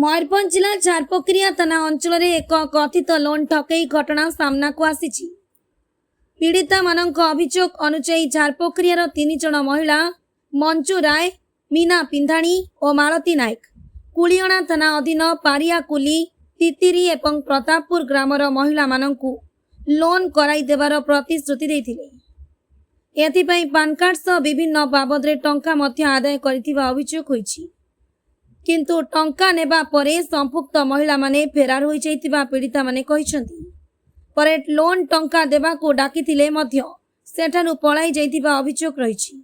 मयूरभंज जिला झारपोखरिया थाना अंचल एक कथित लोन ठकई घटना सामना को आसी। पीड़िता मानक अभियोग अनुसार झारपोखरियार 3 जन महिला मंजू राय, मीना पिंधाणी और मालती नायक कुलियणा थाना अधीन पारियाकुली, तितिरी एवं प्रतापपुर ग्रामर महिला मानकु लोन कराई देवार प्रतिश्रुति देथिले। एथिपाई पान कार्ड सह विभिन्न बाबद टंका मध्य आदाय करिथिबा अभियोग होईछि। किंतु टंका नेबा परे संपुक्त महिला माने फेरार होई जाइतिबा पीड़िता माने कहिसंती। परे लोन टंका देबा को डाकिथिले मध्य सेठारु पळाई जाइतिबा अभियोग रहिछि।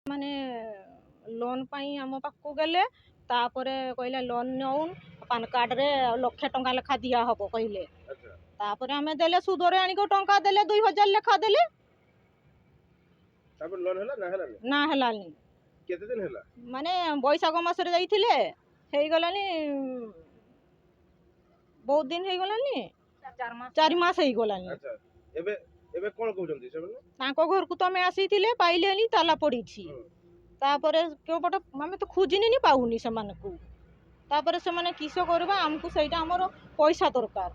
माने लोन पाई हम पाखु गेले तापरे कहले लोन नौन पान कार्ड रे लक्ष टंका लेखा दिया हबो कहले। तापरे हमें देले सुदरे आनी को टंका देले 2000 लेखा देले। तापर लोन हला ना हलानी केते दिन हला माने बैसाख मास रे जाइथिले हेई गलानी बहुत दिन हेई गलानी 4 मास हेई गलानी। अच्छा एबे एबे कोन कहउछंती सेबन ताको घर को तमे आसीथिले पाइलेनी ताला पड़ीछि। तापरे केउ पट हमें तो खुजिनी नि पाउनी से माने को। तापरे से माने किसो करबा हमकु सेटा हमर पैसा दरकार।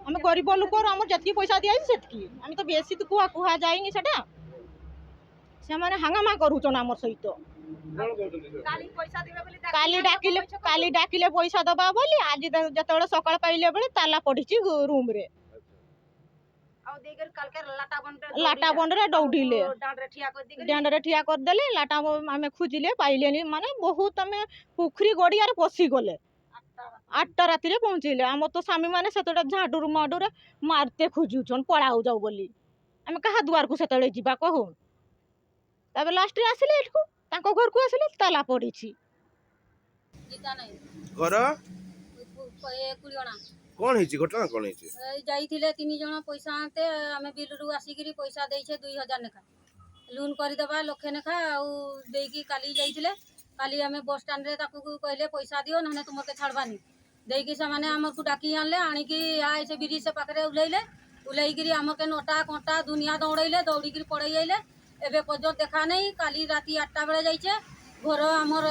हम गरीब लोक हमर जतकी पैसा दिया सेतकी हम तो बेसी तो कुहा जाइनी सेटा से माने हंगामा करूछन हमर सहित। कोन कहउछंती काली पैसा देबे बोली काली डाकिले पैसा दबा बोली आज जतबेले सकाळ पाइले बेले ताला पड़ीछि रूम रे। लाटा बंडरे दौड़िले डांड रे ठिया कर देले लाटा हमें खुजिले पाइलेनी माने बहुत हमें पुखरी गड़िया रे पसी गले 8टा राति रे पहुंचिले। हम तो स्वामी माने सेतडा झाडुर माडुर मारते खुजुछन पळाउ जाऊ बोली हम कहा दुआर को सेतळे जिबा कहू। तबे लास्ट रे आसिले एठको ताको घर को आसिले ताला पड़ीछि। जीता नहीं घर कुड़ियणा कोन हिची घटना कोन हिची जाइथिले 3 जण पैसा आते आमे बिलरू आसिकरी पैसा देइछे 2000 नेखा लोन करि दबा लखे नेखा आउ देकी काली जाइथिले। काली आमे बस स्टैंड रे ताकू कहले पैसा दियो नने तुमर के छाड़बानी देकी से माने हमर को डाकी आनले आनिकी आइ से बिरी से पाखरे उलैगिरी हमर के नोटा कोटा दुनिया दौड़ैले दौड़ीगिरी पड़ै आइले। एबे पर्यंत देखा नहीं काली राती 8टा बेले जाइछे घर हमर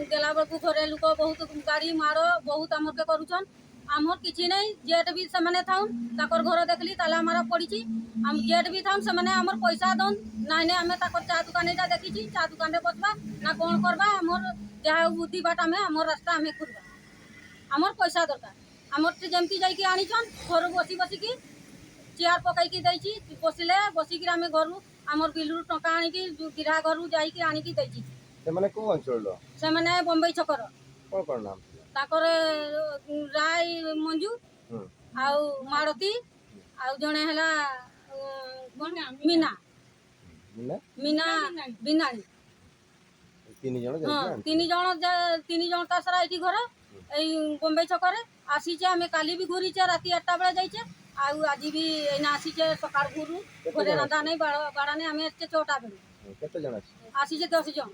गेला बेलकू घरे लोक बहुत गाड़ी मारो बहुत हमर के करूछन आमर किछि नहीं जेट भी से माने थाउन ताकर घर देखली ताला मारा पड़ीछि हम जेट भी थाउन से माने हमर पैसा दोन नाइ ने हमें ताकर चा दुकान जा देखिछि चा दुकान रे बसबा ना कोन करबा हमर जहा बुद्धि बाट में हमर रास्ता हमें खुरबा हमर पैसा दरकार हमर से जेमती जाई के आनिछन घर बसी बसी की चेयर पकाई की दैछि बसिले बसी की हमें घर हमर बिलरू टका आनी की गिरा घर जाई के आनी की दैछि। से माने को अंचल लो से माने बम्बई छकर कोन नाम ताकर राय मंजू आउ मारुति आउ जने हला मीना मीना बिनाणी 3 जण हाँ 3 जण का सारा एठी घर ए बम्बई छकरे आसीचे हमें काली भी घुरीचे राती 8टा बेले जाइचे आउ आज भी एना आसीचे सकाळ घुरू घरे रंदा नहीं बाड़ा नहीं हमें एते 6टा बेले केते जण आसीचे 10 जण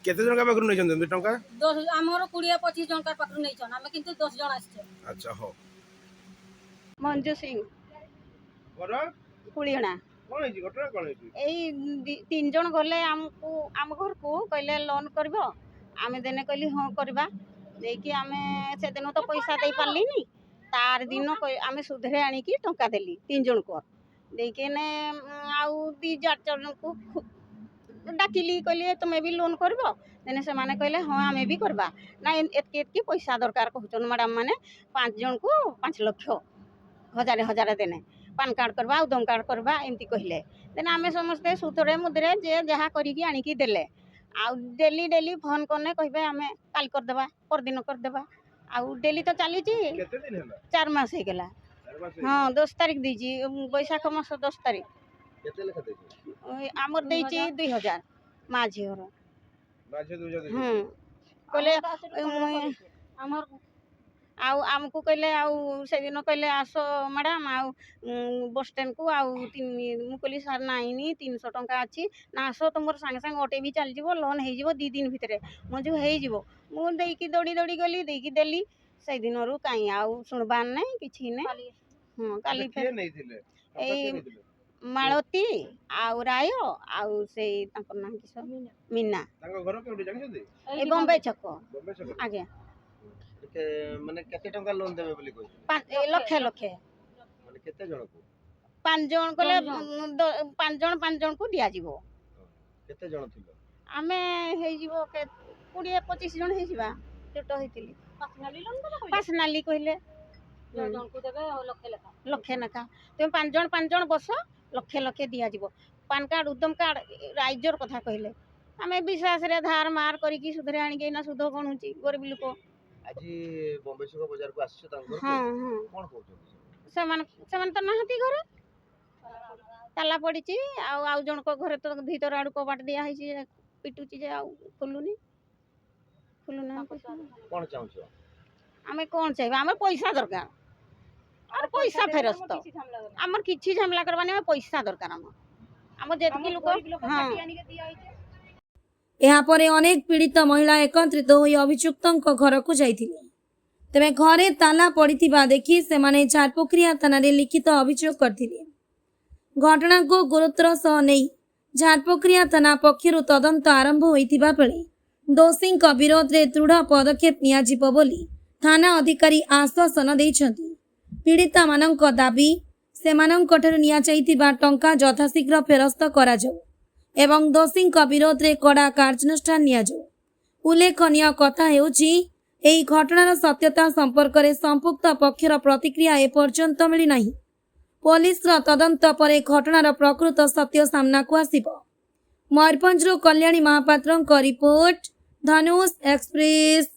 केते जण का पाखरु नै जंदे टंका 10 हमर 20-25 जण का पाखरु नै छन हमें किंतु 10 जण आसीचे। अच्छा हो मंजू सिंह घर कुलियणा कोन हिची घटना कोन हिची एई 3 जण गले हमको हम घर को कहले लोन करबो आमे देने कहली हां करबा देकी आमे से दिन तो पैसा दे पारली नी तार दिन आमे सुधरे आनी की टंका देली 3 जण को देके ने आउ 2-4 जण को डाकिली कहली तुमे भी लोन करबो देने से माने कहले हां आमे भी करबा ना एतके पैसा दरकार कहचन मैडम माने 5 जण को 5 लाख हजार देने पान कार्ड करबा आधार कार्ड करबा एमती कहले देने आमे समस्ते सुतरे मुदरे जे जहा करी की आनी की देले आ डेली फोन करने कहबे आमे काल कर देबा पर दिन कर देबा आ डेली तो चली छी केते दिन हला 4 मास हे गेला। हां 10 तारीख दीजी बैसाख मास 10 तारीख केते लेखा देछि हमर देइ छी 2000 माझी हर माझे 2000 कहले हमर आउ आमको कहले आउ से दिन कहले आसो मैडम आउ बस स्टैंड को आउ मु कहली सर नाइनी 300 टंका अच्छी ना आसो तुम सांगे सांगे ऑटे भी चल जीवो लोन हो जीवो 2 दिन भितरे मुझे हो जीवो मु देकी दौड़ी दौड़ी गली देकी देली से दिन रु काई आउ सुनबान नहीं किछि नहीं। हां काली के नहीं थिले ए ମାଳତୀ ଆଉ ରାୟ ଆଉ ସେଇ ତାଙ୍କର ନାଁ କିସ ମିନା ତାଙ୍କ ଘର କେଉଁଠି ଜାଣିଛନ୍ତି? ଏ ବମ୍ବେ ଛକ ବମ୍ବେ ଛକ। ଆଜ୍ଞା ମାନେ କେତେ ଟଙ୍କା ଲୋନ ଦେବେ ବୋଲି କହୁଛନ୍ତି? ଲକ୍ଷେ ଲକ୍ଷେ ମାନେ କେତେ ଜଣକୁ? 5 ଜଣ କଲେ 5 ଜଣକୁ ଦିଆଯିବ। କେତେ ଜଣ ଥିଲ? ଆମେ ହେଇଯିବ 20-25 ଜଣ ହେଇଯିବା ଛୋଟ ହେଇଥିଲି ପାର୍ସନାଲି କହିଲେ ଜଣକୁ ଦେବେ ଲକ୍ଷେ ଲେଖା ଲକ୍ଷେ ଲେଖା ତୁମେ 5 ଜଣ ବସ ଲକ୍ଷେ ଲକ୍ଷେ ଦିଆଯିବ। ପାନ୍ କାର୍ଡ ଉଦ୍ୟମ କାର୍ଡ ରାଇଜର କଥା କହିଲେ ଆମେ ବିଶ୍ୱାସରେ ଧାର ମାର କରିକି ସୁଧରେ ଆଣିକି ଏଇନା ସୁଧ ଗଣୁଛି ଗରିବ ଲୋକ। ଆଜି ବମ୍ବେ ଛକ ବଜାରକୁ ଆସିଛ ତାଙ୍କ ଘରକୁ? ହଁ ହଁ କଣ କହୁଛନ୍ତି? ସେମାନେ ତ ନାହାନ୍ତି ଘରେ ତାଲା ପଡ଼ିଛି ଆଉ ଜଣଙ୍କ ଘରେ ତ ଭିତର ଆଡ଼ୁ କବାଟ ଦିଆ ହେଇଛି ପିଟୁଛି ଯେ ଆଉ ଖୋଲୁନାହାନ୍ତି। କଣ ଚାହୁଁଛ? ଆମେ କ'ଣ ଚାହିଁବା ଆମର ପଇସା ଦରକାର ଆମର ପଇସା ଫେରସ୍ତ ଆମର କିଛି ଝାମେଲା କରବାନି ଆମେ ପଇସା ଦରକାର ଆମର ଯେତିକି ଲୋକ ହଁ ଏହାପରେ ଅନେକ ପୀଡ଼ିତ ମହିଳା ଏକତ୍ରିତ ହୋଇ ଅଭିଯୁକ୍ତଙ୍କ ଘରକୁ ଯାଇଥିଲେ। ତେବେ ଘରେ ତାଲା ପଡ଼ିଥିବା ଦେଖି ସେମାନେ ଝାରପୋଖରିଆ ଥାନାରେ ଲିଖିତ ଅଭିଯୋଗ କରିଥିଲେ। ଘଟଣାକୁ ଗୁରୁତ୍ୱର ସହ ନେଇ ଝାରପୋଖରିଆ ଥାନା ପକ୍ଷରୁ ତଦନ୍ତ ଆରମ୍ଭ ହୋଇଥିବା ବେଳେ ଦୋଷୀଙ୍କ ବିରୋଧରେ ଦୃଢ଼ ପଦକ୍ଷେପ ନିଆଯିବ ବୋଲି ଥାନା ଅଧିକାରୀ ଆଶ୍ୱାସନ ଦେଇଛନ୍ତି। ପୀଡ଼ିତାମାନଙ୍କ ଦାବି ସେମାନଙ୍କଠାରୁ ନିଆଯାଇଥିବା ଟଙ୍କା ଯଥାଶୀଘ୍ର ଫେରସ୍ତ କରାଯାଉ ଏବଂ ଦୋଷୀଙ୍କ ବିରୋଧରେ କଡ଼ା କାର୍ଯ୍ୟାନୁଷ୍ଠାନ ନିଆଯାଉ। ଉଲ୍ଲେଖନୀୟ କଥା ହେଉଛି ଏହି ଘଟଣାର ସତ୍ୟତା ସମ୍ପର୍କରେ ସମ୍ପୃକ୍ତ ପକ୍ଷର ପ୍ରତିକ୍ରିୟା ଏପର୍ଯ୍ୟନ୍ତ ମିଳିନାହିଁ। ପୋଲିସର ତଦନ୍ତ ପରେ ଘଟଣାର ପ୍ରକୃତ ସତ୍ୟ ସାମ୍ନାକୁ ଆସିବ। ମୟୂରଭଞ୍ଜରୁ କଲ୍ୟାଣୀ ମହାପାତ୍ରଙ୍କ ରିପୋର୍ଟ, ଧନୁଷ ଏକ୍ସପ୍ରେସ୍।